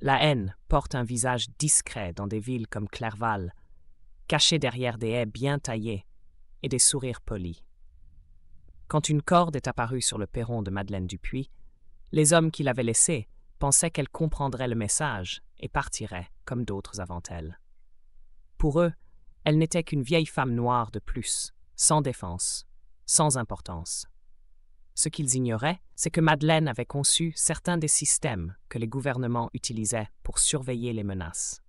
La haine porte un visage discret dans des villes comme Clerval, caché derrière des haies bien taillées et des sourires polis. Quand une corde est apparue sur le perron de Madeleine Dupuis, les hommes qui l'avaient laissée pensaient qu'elle comprendrait le message et partirait comme d'autres avant elle. Pour eux, elle n'était qu'une vieille femme noire de plus, sans défense, sans importance. Ce qu'ils ignoraient, c'est que Madeleine avait conçu certains des systèmes que les gouvernements utilisaient pour surveiller les menaces.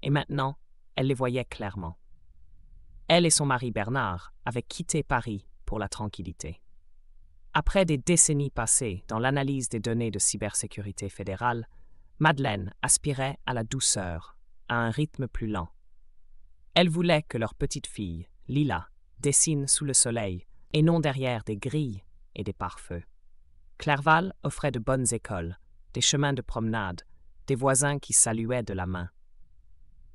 Et maintenant, elle les voyait clairement. Elle et son mari Bernard avaient quitté Paris pour la tranquillité. Après des décennies passées dans l'analyse des données de cybersécurité fédérale, Madeleine aspirait à la douceur, à un rythme plus lent. Elle voulait que leur petite fille, Lila, dessine sous le soleil et non derrière des grilles et des pare-feux. Clerval offrait de bonnes écoles, des chemins de promenade, des voisins qui saluaient de la main.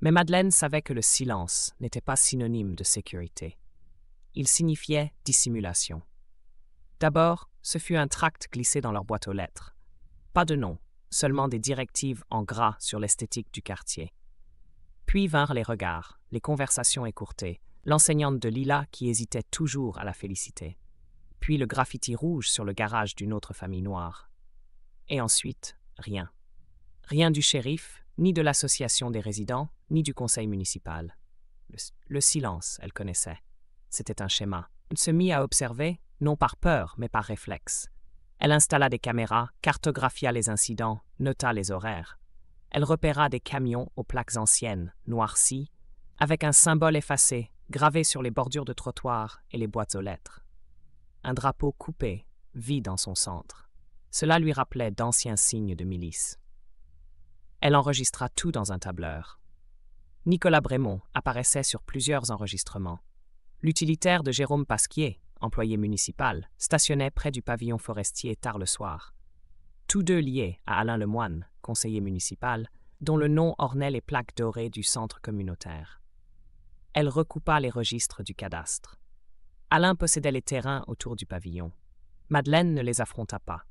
Mais Madeleine savait que le silence n'était pas synonyme de sécurité. Il signifiait dissimulation. D'abord, ce fut un tract glissé dans leur boîte aux lettres. Pas de nom, seulement des directives en gras sur l'esthétique du quartier. Puis vinrent les regards, les conversations écourtées, l'enseignante de Lila qui hésitait toujours à la féliciter. Puis le graffiti rouge sur le garage d'une autre famille noire. Et ensuite, rien. Rien du shérif, ni de l'association des résidents, ni du conseil municipal. Le silence, elle connaissait. C'était un schéma. Elle se mit à observer, non par peur, mais par réflexe. Elle installa des caméras, cartographia les incidents, nota les horaires. Elle repéra des camions aux plaques anciennes, noircies, avec un symbole effacé, gravé sur les bordures de trottoirs et les boîtes aux lettres. Un drapeau coupé, vide en son centre. Cela lui rappelait d'anciens signes de milice. Elle enregistra tout dans un tableur. Nicolas Brémond apparaissait sur plusieurs enregistrements. L'utilitaire de Jérôme Pasquier, employé municipal, stationnait près du pavillon forestier tard le soir. Tous deux liés à Alain Lemoine, conseiller municipal, dont le nom ornait les plaques dorées du centre communautaire. Elle recoupa les registres du cadastre. Alain possédait les terrains autour du pavillon. Madeleine ne les affronta pas.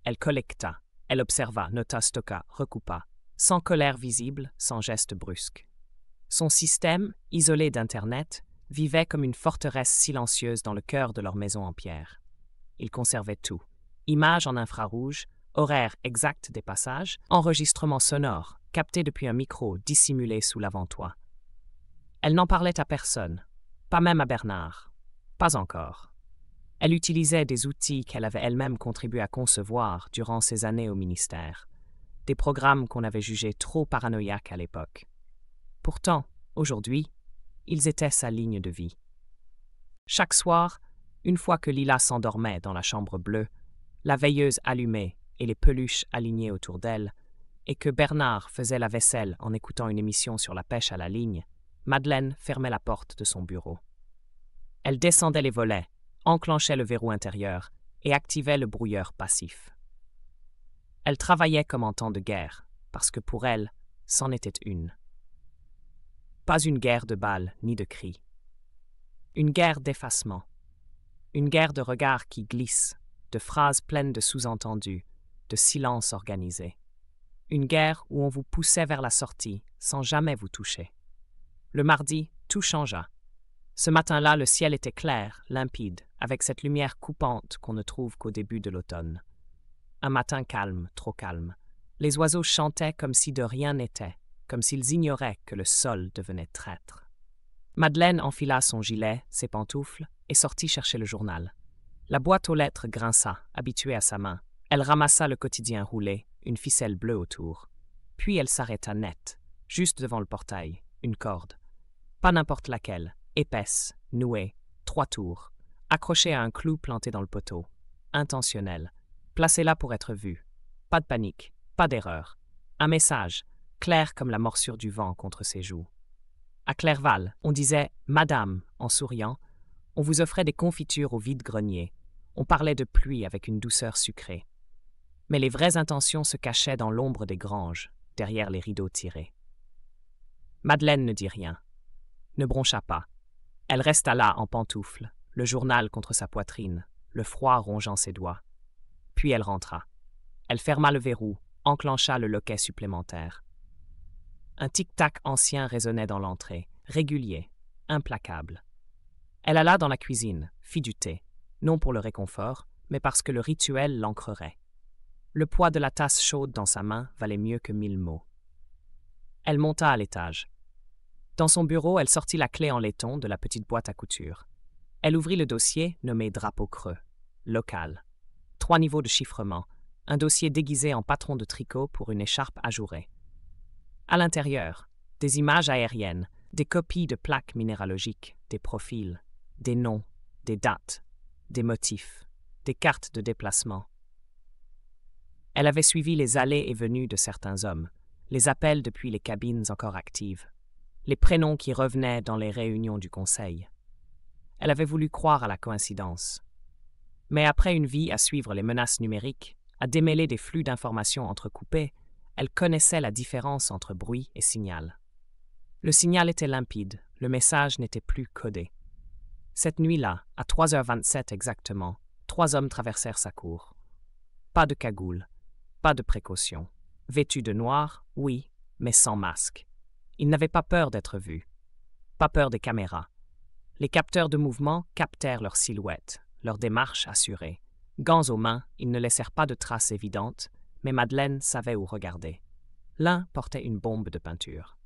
Elle collecta, elle observa, nota, stocka, recoupa, sans colère visible, sans geste brusque. Son système, isolé d'Internet, vivait comme une forteresse silencieuse dans le cœur de leur maison en pierre. Il conservait tout. Images en infrarouge, horaire exact des passages, enregistrements sonores, captés depuis un micro dissimulé sous l'avant-toit. Elle n'en parlait à personne, pas même à Bernard. Pas encore. Elle utilisait des outils qu'elle avait elle-même contribué à concevoir durant ses années au ministère, des programmes qu'on avait jugés trop paranoïaques à l'époque. Pourtant, aujourd'hui, ils étaient sa ligne de vie. Chaque soir, une fois que Lila s'endormait dans la chambre bleue, la veilleuse allumée et les peluches alignées autour d'elle, et que Bernard faisait la vaisselle en écoutant une émission sur la pêche à la ligne, Madeleine fermait la porte de son bureau. Elle descendait les volets, enclenchait le verrou intérieur et activait le brouilleur passif. Elle travaillait comme en temps de guerre, parce que pour elle, c'en était une. Pas une guerre de balles ni de cris. Une guerre d'effacement. Une guerre de regards qui glissent, de phrases pleines de sous-entendus, de silences organisés. Une guerre où on vous poussait vers la sortie sans jamais vous toucher. Le mardi, tout changea. Ce matin-là, le ciel était clair, limpide, avec cette lumière coupante qu'on ne trouve qu'au début de l'automne. Un matin calme, trop calme. Les oiseaux chantaient comme si de rien n'était, comme s'ils ignoraient que le sol devenait traître. Madeleine enfila son gilet, ses pantoufles, et sortit chercher le journal. La boîte aux lettres grinça, habituée à sa main. Elle ramassa le quotidien roulé, une ficelle bleue autour. Puis elle s'arrêta net, juste devant le portail, une corde. Pas n'importe laquelle, épaisse, nouée, 3 tours, accrochée à un clou planté dans le poteau. Intentionnelle, placée là pour être vue. Pas de panique, pas d'erreur. Un message, clair comme la morsure du vent contre ses joues. À Clerval, on disait « Madame » en souriant. On vous offrait des confitures au vide-grenier. On parlait de pluie avec une douceur sucrée. Mais les vraies intentions se cachaient dans l'ombre des granges, derrière les rideaux tirés. Madeleine ne dit rien, ne broncha pas. Elle resta là en pantoufles, le journal contre sa poitrine, le froid rongeant ses doigts. Puis elle rentra. Elle ferma le verrou, enclencha le loquet supplémentaire. Un tic-tac ancien résonnait dans l'entrée, régulier, implacable. Elle alla dans la cuisine, fit du thé, non pour le réconfort, mais parce que le rituel l'ancrerait. Le poids de la tasse chaude dans sa main valait mieux que 1000 mots. Elle monta à l'étage. Dans son bureau, elle sortit la clé en laiton de la petite boîte à couture. Elle ouvrit le dossier nommé drapeau creux, local. 3 niveaux de chiffrement, un dossier déguisé en patron de tricot pour une écharpe ajourée. À l'intérieur, des images aériennes, des copies de plaques minéralogiques, des profils, des noms, des dates, des motifs, des cartes de déplacement. Elle avait suivi les allées et venues de certains hommes, les appels depuis les cabines encore actives, les prénoms qui revenaient dans les réunions du conseil. Elle avait voulu croire à la coïncidence. Mais après une vie à suivre les menaces numériques, à démêler des flux d'informations entrecoupés, elle connaissait la différence entre bruit et signal. Le signal était limpide, le message n'était plus codé. Cette nuit-là, à 3h27 exactement, 3 hommes traversèrent sa cour. Pas de cagoule, pas de précaution. Vêtus de noir, oui, mais sans masque. Ils n'avaient pas peur d'être vus. Pas peur des caméras. Les capteurs de mouvement captèrent leur silhouette, leur démarche assurée. Gants aux mains, ils ne laissèrent pas de traces évidentes, mais Madeleine savait où regarder. L'un portait une bombe de peinture.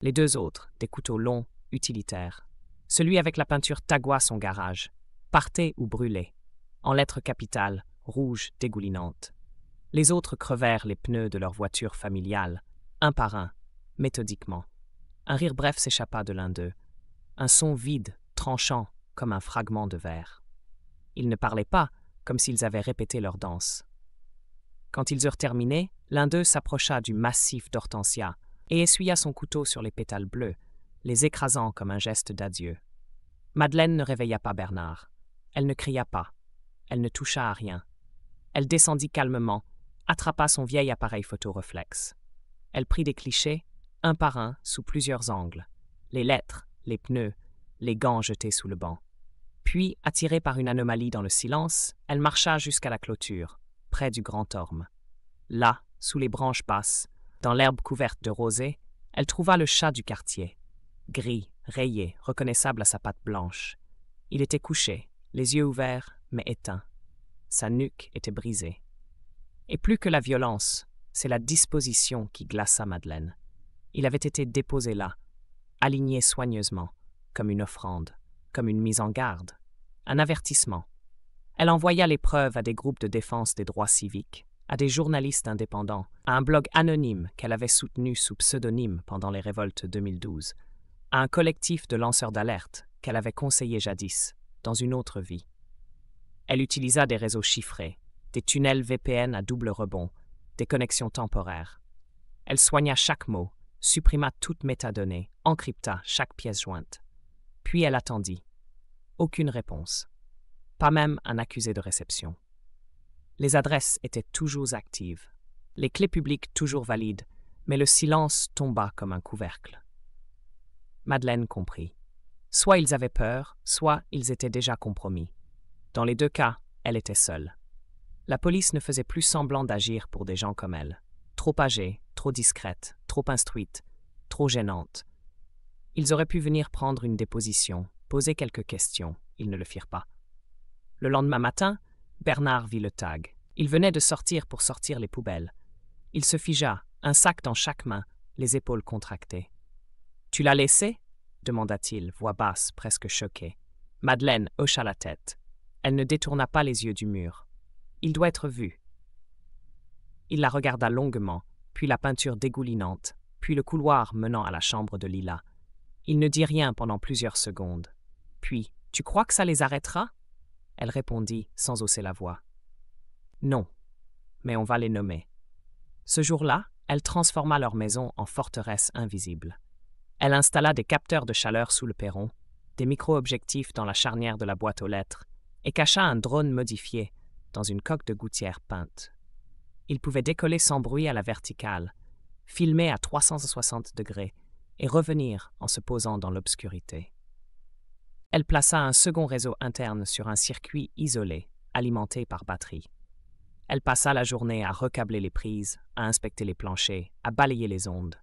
Les 2 autres, des couteaux longs, utilitaires. Celui avec la peinture tagua son garage. Partez ou brûlez. En lettres capitales, rouges, dégoulinantes. Les autres crevèrent les pneus de leur voiture familiale, un par un, méthodiquement. Un rire bref s'échappa de l'un d'eux. Un son vide, tranchant, comme un fragment de verre. Ils ne parlaient pas, comme s'ils avaient répété leur danse. Quand ils eurent terminé, l'un d'eux s'approcha du massif d'hortensia et essuya son couteau sur les pétales bleus, les écrasant comme un geste d'adieu. Madeleine ne réveilla pas Bernard. Elle ne cria pas. Elle ne toucha à rien. Elle descendit calmement, attrapa son vieil appareil photo réflexe. Elle prit des clichés, un par un, sous plusieurs angles. Les lettres, les pneus, les gants jetés sous le banc. Puis, attirée par une anomalie dans le silence, elle marcha jusqu'à la clôture, près du grand orme. Là, sous les branches basses, dans l'herbe couverte de rosée, elle trouva le chat du quartier. Gris, rayé, reconnaissable à sa patte blanche. Il était couché, les yeux ouverts, mais éteints. Sa nuque était brisée. Et plus que la violence, c'est la disposition qui glaça Madeleine. Il avait été déposé là, aligné soigneusement, comme une offrande, comme une mise en garde, un avertissement. Elle envoya les preuves à des groupes de défense des droits civiques, à des journalistes indépendants, à un blog anonyme qu'elle avait soutenu sous pseudonyme pendant les révoltes 2012, à un collectif de lanceurs d'alerte qu'elle avait conseillé jadis, dans une autre vie. Elle utilisa des réseaux chiffrés, des tunnels VPN à double rebond, des connexions temporaires. Elle soigna chaque mot, supprima toute métadonnée, encrypta chaque pièce jointe. Puis elle attendit. Aucune réponse. Pas même un accusé de réception. Les adresses étaient toujours actives, les clés publiques toujours valides, mais le silence tomba comme un couvercle. Madeleine comprit. Soit ils avaient peur, soit ils étaient déjà compromis. Dans les 2 cas, elle était seule. La police ne faisait plus semblant d'agir pour des gens comme elle. Trop âgée, trop discrète, trop instruite, trop gênante. Ils auraient pu venir prendre une déposition, poser quelques questions. Ils ne le firent pas. Le lendemain matin, Bernard vit le tag. Il venait de sortir pour sortir les poubelles. Il se figea, un sac dans chaque main, les épaules contractées. « Tu l'as laissé ?» demanda-t-il, voix basse, presque choquée. Madeleine hocha la tête. Elle ne détourna pas les yeux du mur. « Il doit être vu. » Il la regarda longuement, puis la peinture dégoulinante, puis le couloir menant à la chambre de Lila. Il ne dit rien pendant plusieurs secondes. Puis, « Tu crois que ça les arrêtera ?» Elle répondit, sans hausser la voix. « Non, mais on va les nommer. » Ce jour-là, elle transforma leur maison en forteresse invisible. Elle installa des capteurs de chaleur sous le perron, des micro-objectifs dans la charnière de la boîte aux lettres, et cacha un drone modifié dans une coque de gouttière peinte. Il pouvait décoller sans bruit à la verticale, filmer à 360 degrés et revenir en se posant dans l'obscurité. Elle plaça un second réseau interne sur un circuit isolé, alimenté par batterie. Elle passa la journée à recabler les prises, à inspecter les planchers, à balayer les ondes.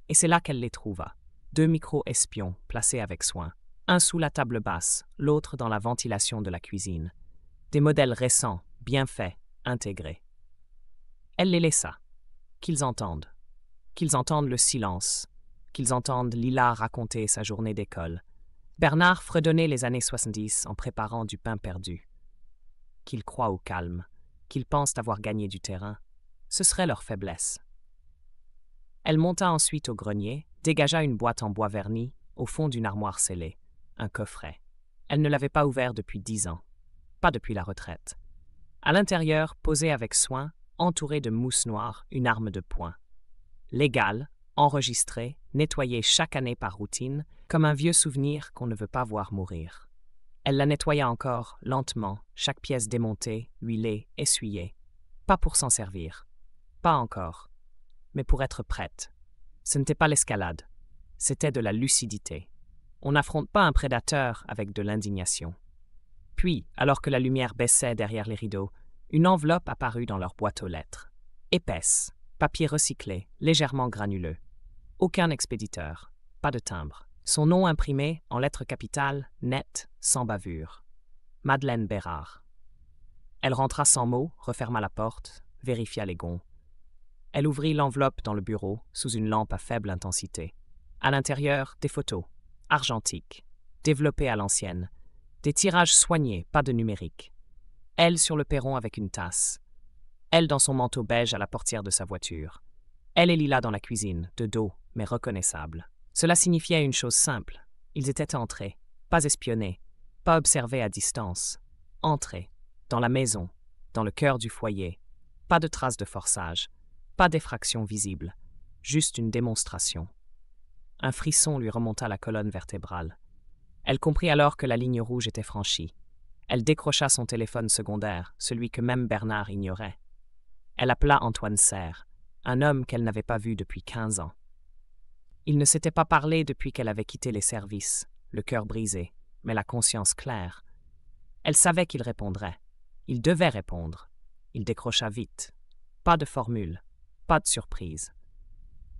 Et c'est là qu'elle les trouva. 2 micro-espions placés avec soin. Un sous la table basse, l'autre dans la ventilation de la cuisine. Des modèles récents, bien faits, intégrés. Elle les laissa. Qu'ils entendent. Qu'ils entendent le silence. Qu'ils entendent Lila raconter sa journée d'école. Bernard fredonnait les années 70 en préparant du pain perdu. Qu'ils croient au calme, qu'ils pensent avoir gagné du terrain, ce serait leur faiblesse. Elle monta ensuite au grenier, dégagea une boîte en bois verni au fond d'une armoire scellée, un coffret. Elle ne l'avait pas ouvert depuis 10 ans, pas depuis la retraite. À l'intérieur, posée avec soin, entourée de mousse noire, une arme de poing. Légale, enregistrée, nettoyée chaque année par routine, comme un vieux souvenir qu'on ne veut pas voir mourir. Elle la nettoya encore, lentement, chaque pièce démontée, huilée, essuyée. Pas pour s'en servir. Pas encore. Mais pour être prête. Ce n'était pas l'escalade. C'était de la lucidité. On n'affronte pas un prédateur avec de l'indignation. Puis, alors que la lumière baissait derrière les rideaux, une enveloppe apparut dans leur boîte aux lettres. Épaisse, papier recyclé, légèrement granuleux. Aucun expéditeur, pas de timbre. Son nom imprimé en lettres capitales, nettes, sans bavure. Madeleine Bérard. Elle rentra sans mots, referma la porte, vérifia les gonds. Elle ouvrit l'enveloppe dans le bureau, sous une lampe à faible intensité. À l'intérieur, des photos, argentiques, développées à l'ancienne. Des tirages soignés, pas de numérique. Elle sur le perron avec une tasse. Elle dans son manteau beige à la portière de sa voiture. Elle et Lila dans la cuisine, de dos, mais reconnaissables. Cela signifiait une chose simple. Ils étaient entrés, pas espionnés, pas observés à distance. Entrés, dans la maison, dans le cœur du foyer. Pas de traces de forçage, pas d'effraction visible, juste une démonstration. Un frisson lui remonta la colonne vertébrale. Elle comprit alors que la ligne rouge était franchie. Elle décrocha son téléphone secondaire, celui que même Bernard ignorait. Elle appela Antoine Serre, un homme qu'elle n'avait pas vu depuis 15 ans. Ils ne s'étaient pas parlé depuis qu'elle avait quitté les services, le cœur brisé, mais la conscience claire. Elle savait qu'il répondrait. Il devait répondre. Il décrocha vite. Pas de formule, pas de surprise.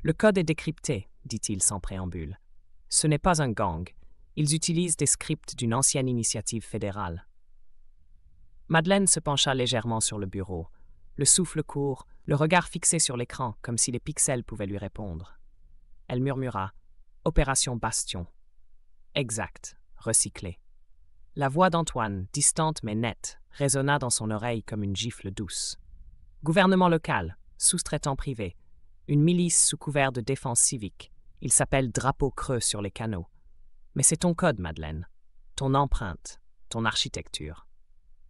Le code est décrypté, dit-il sans préambule. Ce n'est pas un gang. Ils utilisent des scripts d'une ancienne initiative fédérale. Madeleine se pencha légèrement sur le bureau, le souffle court, le regard fixé sur l'écran comme si les pixels pouvaient lui répondre. Elle murmura « Opération Bastion ». Exact, recyclé. La voix d'Antoine, distante mais nette, résonna dans son oreille comme une gifle douce. Gouvernement local, sous-traitant privé, une milice sous couvert de défense civique. Il s'appelle Drapeau Creux sur les canaux. Mais c'est ton code, Madeleine. Ton empreinte, ton architecture.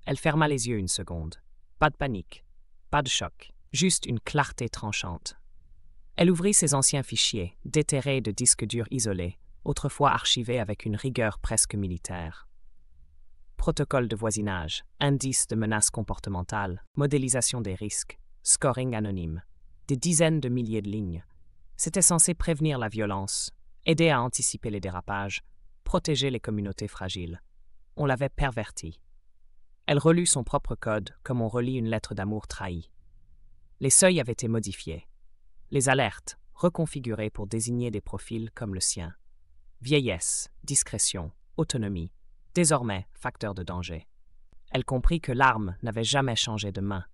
Elle ferma les yeux une seconde. Pas de panique, pas de choc, juste une clarté tranchante. Elle ouvrit ses anciens fichiers, déterrés de disques durs isolés, autrefois archivés avec une rigueur presque militaire. Protocole de voisinage, indices de menaces comportementales, modélisation des risques, scoring anonyme. Des dizaines de milliers de lignes. C'était censé prévenir la violence, aider à anticiper les dérapages, protéger les communautés fragiles. On l'avait pervertie. Elle relut son propre code comme on relit une lettre d'amour trahie. Les seuils avaient été modifiés. Les alertes, reconfigurées pour désigner des profils comme le sien. Vieillesse, discrétion, autonomie, désormais facteur de danger. Elle comprit que l'arme n'avait jamais changé de main.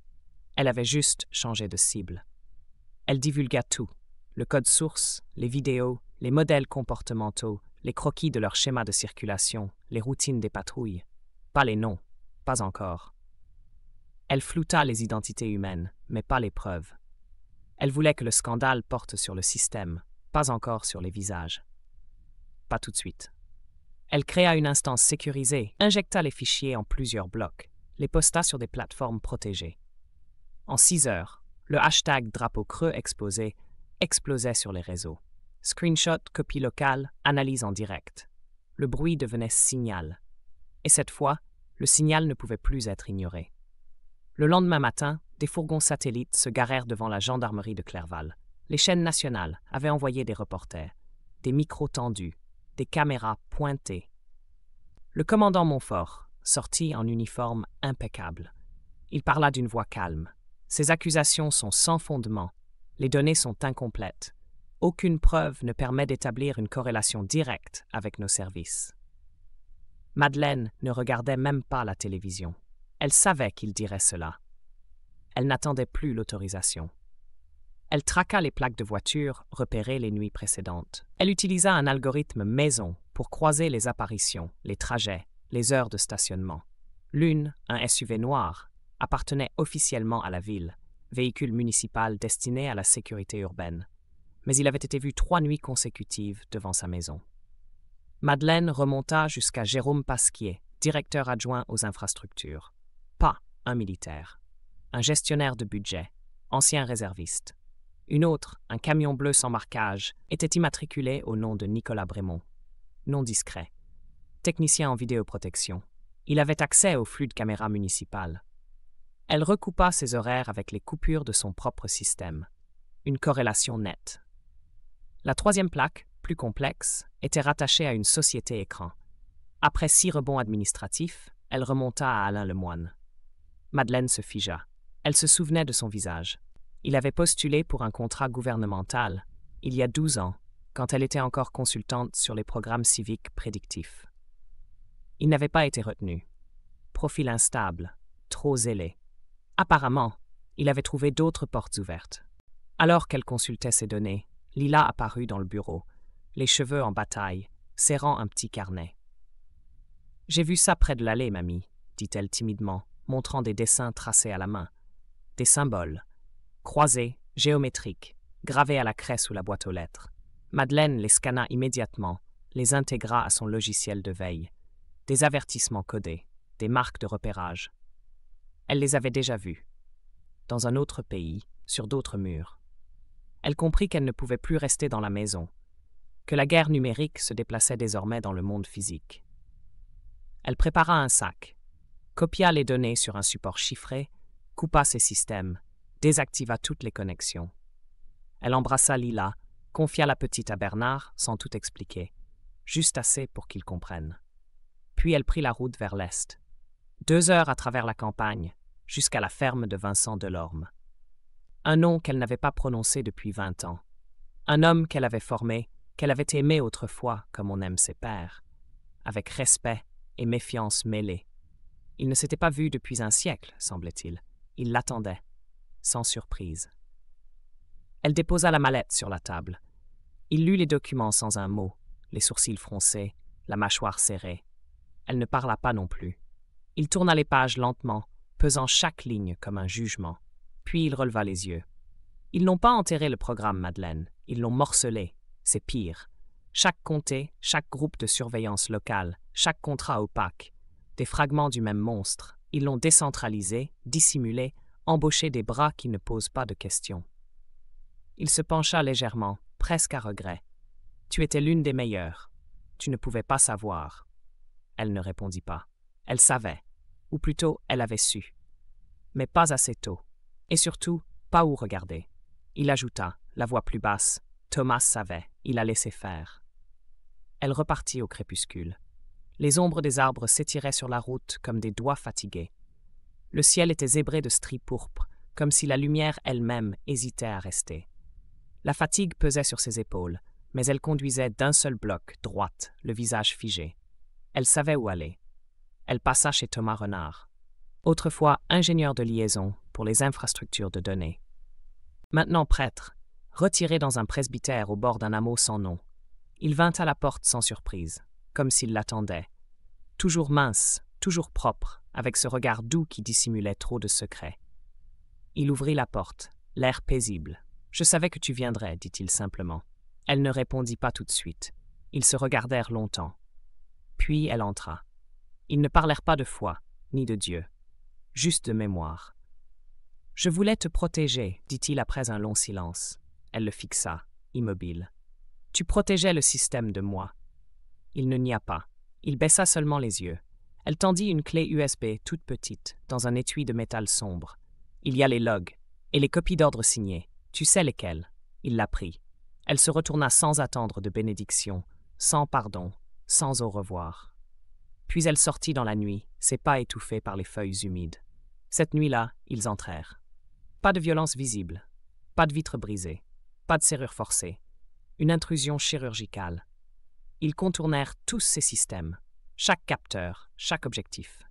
Elle avait juste changé de cible. Elle divulgua tout, le code source, les vidéos, les modèles comportementaux, les croquis de leur schéma de circulation, les routines des patrouilles. Pas les noms, pas encore. Elle flouta les identités humaines, mais pas les preuves. Elle voulait que le scandale porte sur le système, pas encore sur les visages. Pas tout de suite. Elle créa une instance sécurisée, injecta les fichiers en plusieurs blocs, les posta sur des plateformes protégées. En 6 heures, le hashtag Drapeau Creux exposé explosait sur les réseaux. Screenshot, copie locale, analyse en direct. Le bruit devenait signal. Et cette fois, le signal ne pouvait plus être ignoré. Le lendemain matin, des fourgons satellites se garèrent devant la gendarmerie de Clerval. Les chaînes nationales avaient envoyé des reporters, des micros tendus, des caméras pointées. Le commandant Montfort, sorti en uniforme impeccable. Il parla d'une voix calme. Ces accusations sont sans fondement. Les données sont incomplètes. Aucune preuve ne permet d'établir une corrélation directe avec nos services. Madeleine ne regardait même pas la télévision. Elle savait qu'il dirait cela. Elle n'attendait plus l'autorisation. Elle traqua les plaques de voiture repérées les nuits précédentes. Elle utilisa un algorithme maison pour croiser les apparitions, les trajets, les heures de stationnement. L'une, un SUV noir, appartenait officiellement à la ville, véhicule municipal destiné à la sécurité urbaine. Mais il avait été vu 3 nuits consécutives devant sa maison. Madeleine remonta jusqu'à Jérôme Pasquier, directeur adjoint aux infrastructures. Pas un militaire. Un gestionnaire de budget, ancien réserviste. Une autre, un camion bleu sans marquage, était immatriculé au nom de Nicolas Brémond. Nom discret. Technicien en vidéoprotection. Il avait accès au flux de caméras municipales. Elle recoupa ses horaires avec les coupures de son propre système. Une corrélation nette. La 3e plaque, plus complexe, était rattachée à une société écran. Après 6 rebonds administratifs, elle remonta à Alain Lemoine. Madeleine se figea. Elle se souvenait de son visage. Il avait postulé pour un contrat gouvernemental, il y a 12 ans, quand elle était encore consultante sur les programmes civiques prédictifs. Il n'avait pas été retenu. Profil instable, trop zélé. Apparemment, il avait trouvé d'autres portes ouvertes. Alors qu'elle consultait ses données, Lila apparut dans le bureau, les cheveux en bataille, serrant un petit carnet. « J'ai vu ça près de l'allée, mamie, » dit-elle timidement, montrant des dessins tracés à la main. Des symboles, croisés, géométriques, gravés à la craie sous la boîte aux lettres. Madeleine les scanna immédiatement, les intégra à son logiciel de veille. Des avertissements codés, des marques de repérage. Elle les avait déjà vus. Dans un autre pays, sur d'autres murs. Elle comprit qu'elle ne pouvait plus rester dans la maison, que la guerre numérique se déplaçait désormais dans le monde physique. Elle prépara un sac, copia les données sur un support chiffré, coupa ses systèmes, désactiva toutes les connexions. Elle embrassa Lila, confia la petite à Bernard sans tout expliquer, juste assez pour qu'il comprenne. Puis elle prit la route vers l'est. 2 heures à travers la campagne, jusqu'à la ferme de Vincent Delorme. Un nom qu'elle n'avait pas prononcé depuis 20 ans. Un homme qu'elle avait formé, qu'elle avait aimé autrefois comme on aime ses pères, avec respect et méfiance mêlées. Il ne s'était pas vu depuis un siècle, semblait-il. Il l'attendait, sans surprise. Elle déposa la mallette sur la table. Il lut les documents sans un mot, les sourcils froncés, la mâchoire serrée. Elle ne parla pas non plus. Il tourna les pages lentement, pesant chaque ligne comme un jugement. Puis il releva les yeux. Ils n'ont pas enterré le programme, Madeleine. Ils l'ont morcelé. C'est pire. Chaque comté, chaque groupe de surveillance locale, chaque contrat opaque. Des fragments du même monstre. Ils l'ont décentralisé, dissimulé, embauché des bras qui ne posent pas de questions. Il se pencha légèrement, presque à regret. Tu étais l'une des meilleures. Tu ne pouvais pas savoir. Elle ne répondit pas. Elle savait. Ou plutôt, elle avait su. Mais pas assez tôt. Et surtout, pas où regarder. Il ajouta, la voix plus basse. Thomas savait, il a laissé faire. Elle repartit au crépuscule. Les ombres des arbres s'étiraient sur la route comme des doigts fatigués. Le ciel était zébré de stries pourpres, comme si la lumière elle-même hésitait à rester. La fatigue pesait sur ses épaules, mais elle conduisait d'un seul bloc, droite, le visage figé. Elle savait où aller. Elle passa chez Thomas Renard, autrefois ingénieur de liaison pour les infrastructures de données. Maintenant prêtre, retiré dans un presbytère au bord d'un hameau sans nom, il vint à la porte sans surprise, comme s'il l'attendait. Toujours mince, toujours propre, avec ce regard doux qui dissimulait trop de secrets. Il ouvrit la porte, l'air paisible. « Je savais que tu viendrais, » dit-il simplement. Elle ne répondit pas tout de suite. Ils se regardèrent longtemps. Puis elle entra. Ils ne parlèrent pas de foi, ni de Dieu, juste de mémoire. « Je voulais te protéger, » dit-il après un long silence. Elle le fixa, immobile. « Tu protégeais le système de moi. » Il ne nia pas. Il baissa seulement les yeux. Elle tendit une clé USB toute petite, dans un étui de métal sombre. Il y a les logs, et les copies d'ordre signées. Tu sais lesquelles. Il la prit. Elle se retourna sans attendre de bénédiction, sans pardon, sans au revoir. Puis elle sortit dans la nuit, ses pas étouffés par les feuilles humides. Cette nuit-là, ils entrèrent. Pas de violence visible, pas de vitres brisées, pas de serrure forcée. Une intrusion chirurgicale. Ils contournèrent tous ces systèmes, chaque capteur, chaque objectif.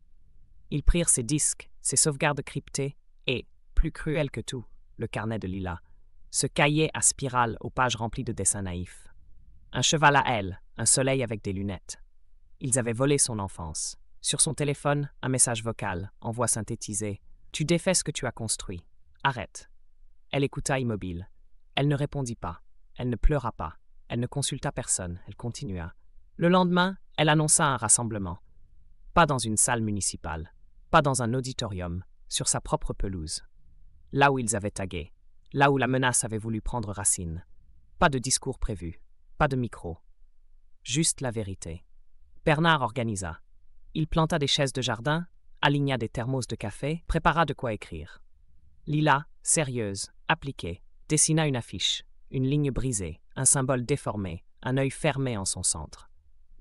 Ils prirent ses disques, ses sauvegardes cryptées et, plus cruel que tout, le carnet de Lila, ce cahier à spirale aux pages remplies de dessins naïfs. Un cheval à ailes, un soleil avec des lunettes. Ils avaient volé son enfance. Sur son téléphone, un message vocal, en voix synthétisée. « Tu défais ce que tu as construit. Arrête. » Elle écouta immobile. Elle ne répondit pas. Elle ne pleura pas. Elle ne consulta personne. Elle continua. Le lendemain, elle annonça un rassemblement. Pas dans une salle municipale, pas dans un auditorium, sur sa propre pelouse. Là où ils avaient tagué, là où la menace avait voulu prendre racine. Pas de discours prévu, pas de micro. Juste la vérité. Bernard organisa. Il planta des chaises de jardin, aligna des thermos de café, prépara de quoi écrire. Lila, sérieuse, appliquée, dessina une affiche, une ligne brisée, un symbole déformé, un œil fermé en son centre.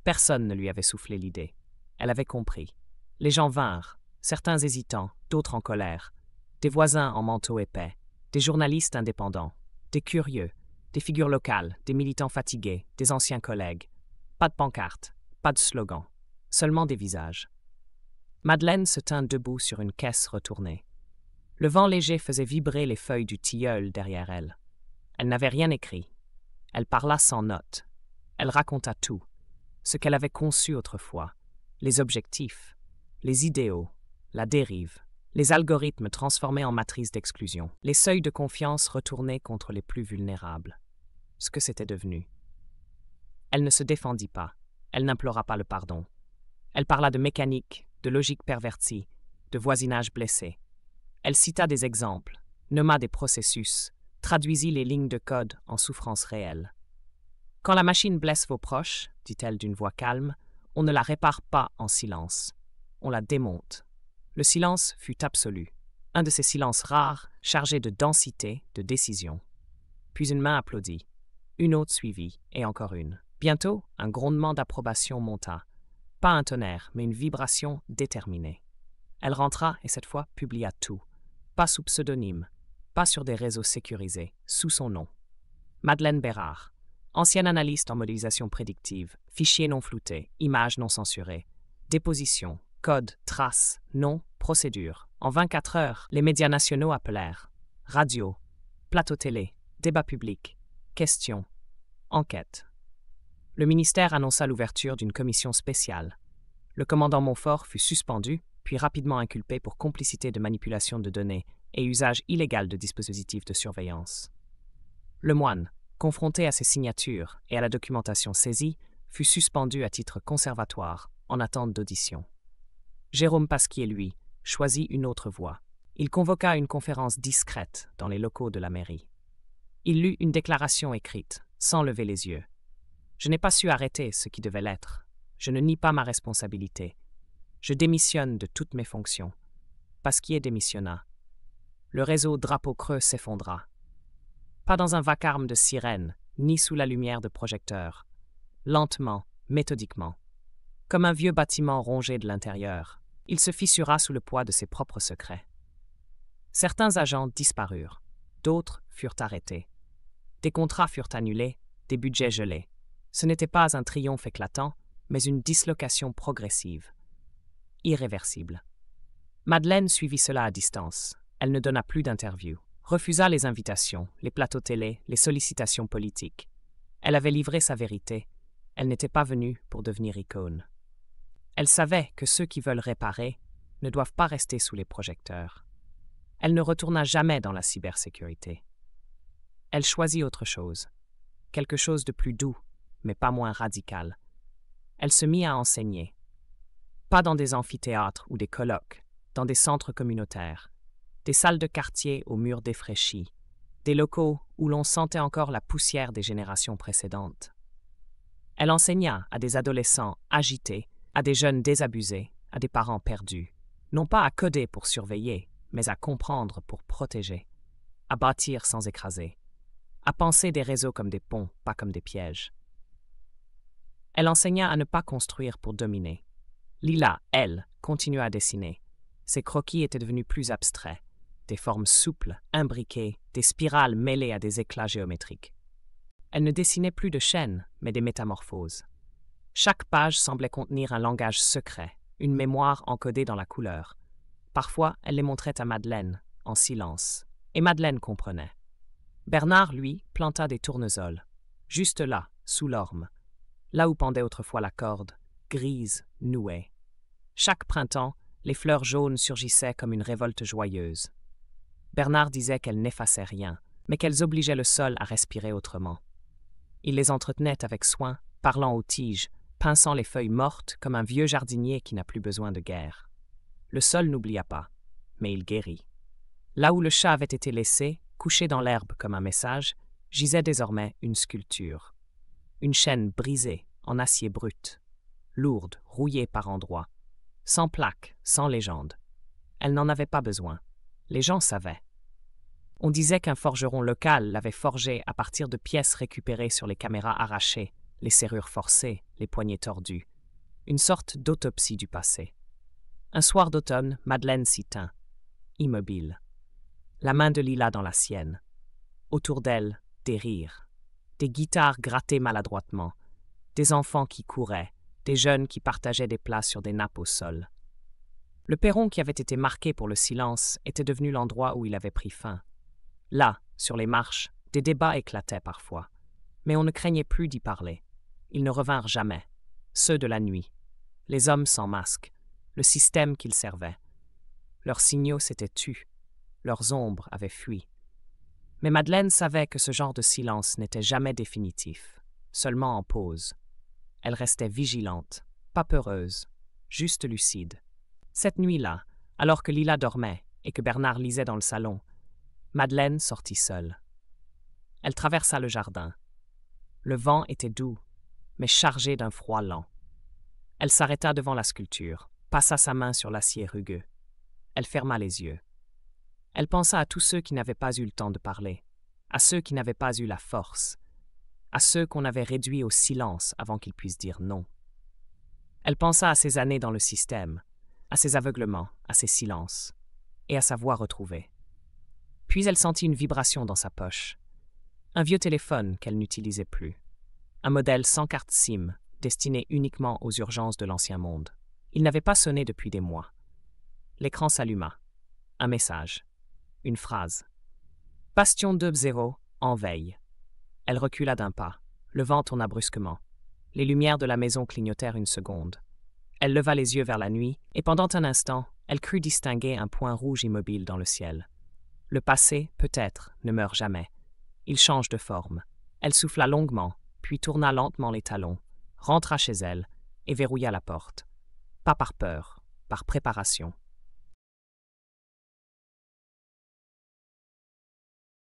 Personne ne lui avait soufflé l'idée. Elle avait compris. Les gens vinrent, certains hésitants, d'autres en colère, des voisins en manteau épais, des journalistes indépendants, des curieux, des figures locales, des militants fatigués, des anciens collègues. Pas de pancarte, pas de slogan, seulement des visages. Madeleine se tint debout sur une caisse retournée. Le vent léger faisait vibrer les feuilles du tilleul derrière elle. Elle n'avait rien écrit. Elle parla sans notes. Elle raconta tout, ce qu'elle avait conçu autrefois, les objectifs, les idéaux, la dérive, les algorithmes transformés en matrices d'exclusion, les seuils de confiance retournés contre les plus vulnérables. Ce que c'était devenu. Elle ne se défendit pas. Elle n'implora pas le pardon. Elle parla de mécanique, de logique pervertie, de voisinage blessé. Elle cita des exemples, nomma des processus, traduisit les lignes de code en souffrances réelles. « Quand la machine blesse vos proches, dit-elle d'une voix calme, on ne la répare pas en silence. On la démonte. » Le silence fut absolu. Un de ces silences rares, chargés de densité, de décision. Puis une main applaudit. Une autre suivit, et encore une. Bientôt, un grondement d'approbation monta. Pas un tonnerre, mais une vibration déterminée. Elle rentra et cette fois publia tout. Pas sous pseudonyme, pas sur des réseaux sécurisés, sous son nom. Madeleine Bérard, ancienne analyste en modélisation prédictive, fichiers non floutés, images non censurées, déposition, code, traces, nom, procédure. En 24 heures, les médias nationaux appelèrent. Radio, plateau télé, débat public, questions, enquête. Le ministère annonça l'ouverture d'une commission spéciale. Le commandant Montfort fut suspendu, puis rapidement inculpé pour complicité de manipulation de données et usage illégal de dispositifs de surveillance. Le moine, confronté à ces signatures et à la documentation saisie, fut suspendu à titre conservatoire, en attente d'audition. Jérôme Pasquier, lui, choisit une autre voie. Il convoqua une conférence discrète dans les locaux de la mairie. Il lut une déclaration écrite, sans lever les yeux. « Je n'ai pas su arrêter ce qui devait l'être. Je ne nie pas ma responsabilité. Je démissionne de toutes mes fonctions. » Pasquier démissionna. Le réseau Drapeau Creux s'effondra. Pas dans un vacarme de sirènes, ni sous la lumière de projecteurs. Lentement, méthodiquement. Comme un vieux bâtiment rongé de l'intérieur, il se fissura sous le poids de ses propres secrets. Certains agents disparurent, d'autres furent arrêtés. Des contrats furent annulés, des budgets gelés. Ce n'était pas un triomphe éclatant, mais une dislocation progressive. Irréversible. Madeleine suivit cela à distance. Elle ne donna plus d'interviews, refusa les invitations, les plateaux télé, les sollicitations politiques. Elle avait livré sa vérité. Elle n'était pas venue pour devenir icône. Elle savait que ceux qui veulent réparer ne doivent pas rester sous les projecteurs. Elle ne retourna jamais dans la cybersécurité. Elle choisit autre chose, quelque chose de plus doux, mais pas moins radical. Elle se mit à enseigner. Pas dans des amphithéâtres ou des colloques, dans des centres communautaires, des salles de quartier aux murs défraîchis, des locaux où l'on sentait encore la poussière des générations précédentes. Elle enseigna à des adolescents agités, à des jeunes désabusés, à des parents perdus, non pas à coder pour surveiller, mais à comprendre pour protéger, à bâtir sans écraser, à penser des réseaux comme des ponts, pas comme des pièges. Elle enseigna à ne pas construire pour dominer. Lila, elle, continua à dessiner. Ses croquis étaient devenus plus abstraits, des formes souples, imbriquées, des spirales mêlées à des éclats géométriques. Elle ne dessinait plus de chaînes, mais des métamorphoses. Chaque page semblait contenir un langage secret, une mémoire encodée dans la couleur. Parfois, elle les montrait à Madeleine, en silence, et Madeleine comprenait. Bernard, lui, planta des tournesols, juste là, sous l'orme, là où pendait autrefois la corde, grise, nouée. Chaque printemps, les fleurs jaunes surgissaient comme une révolte joyeuse. Bernard disait qu'elles n'effaçaient rien, mais qu'elles obligeaient le sol à respirer autrement. Il les entretenait avec soin, parlant aux tiges, pinçant les feuilles mortes comme un vieux jardinier qui n'a plus besoin de guerre. Le sol n'oublia pas, mais il guérit. Là où le chat avait été laissé, couché dans l'herbe comme un message, gisait désormais une sculpture. Une chaîne brisée, en acier brut, lourde, rouillée par endroits, sans plaque, sans légende. Elle n'en avait pas besoin. Les gens savaient. On disait qu'un forgeron local l'avait forgée à partir de pièces récupérées sur les caméras arrachées, les serrures forcées, les poignets tordus. Une sorte d'autopsie du passé. Un soir d'automne, Madeleine s'y tint, immobile. La main de Lila dans la sienne. Autour d'elle, des rires. Des guitares grattées maladroitement. Des enfants qui couraient. Des jeunes qui partageaient des plats sur des nappes au sol. Le perron qui avait été marqué pour le silence était devenu l'endroit où il avait pris fin. Là, sur les marches, des débats éclataient parfois. Mais on ne craignait plus d'y parler. Ils ne revinrent jamais. Ceux de la nuit. Les hommes sans masque. Le système qu'ils servaient. Leurs signaux s'étaient tus. Leurs ombres avaient fui. Mais Madeleine savait que ce genre de silence n'était jamais définitif, seulement en pause. Elle restait vigilante, pas peureuse, juste lucide. Cette nuit-là, alors que Lila dormait et que Bernard lisait dans le salon, Madeleine sortit seule. Elle traversa le jardin. Le vent était doux, mais chargé d'un froid lent. Elle s'arrêta devant la sculpture, passa sa main sur l'acier rugueux. Elle ferma les yeux. Elle pensa à tous ceux qui n'avaient pas eu le temps de parler, à ceux qui n'avaient pas eu la force, à ceux qu'on avait réduits au silence avant qu'ils puissent dire non. Elle pensa à ses années dans le système, à ses aveuglements, à ses silences, et à sa voix retrouvée. Puis elle sentit une vibration dans sa poche. Un vieux téléphone qu'elle n'utilisait plus. Un modèle sans carte SIM, destiné uniquement aux urgences de l'ancien monde. Il n'avait pas sonné depuis des mois. L'écran s'alluma. Un message. Une phrase. Bastion 2-0, en veille. Elle recula d'un pas. Le vent tourna brusquement. Les lumières de la maison clignotèrent une seconde. Elle leva les yeux vers la nuit, et pendant un instant, elle crut distinguer un point rouge immobile dans le ciel. Le passé, peut-être, ne meurt jamais. Il change de forme. Elle souffla longuement, puis tourna lentement les talons, rentra chez elle et verrouilla la porte. Pas par peur, par préparation.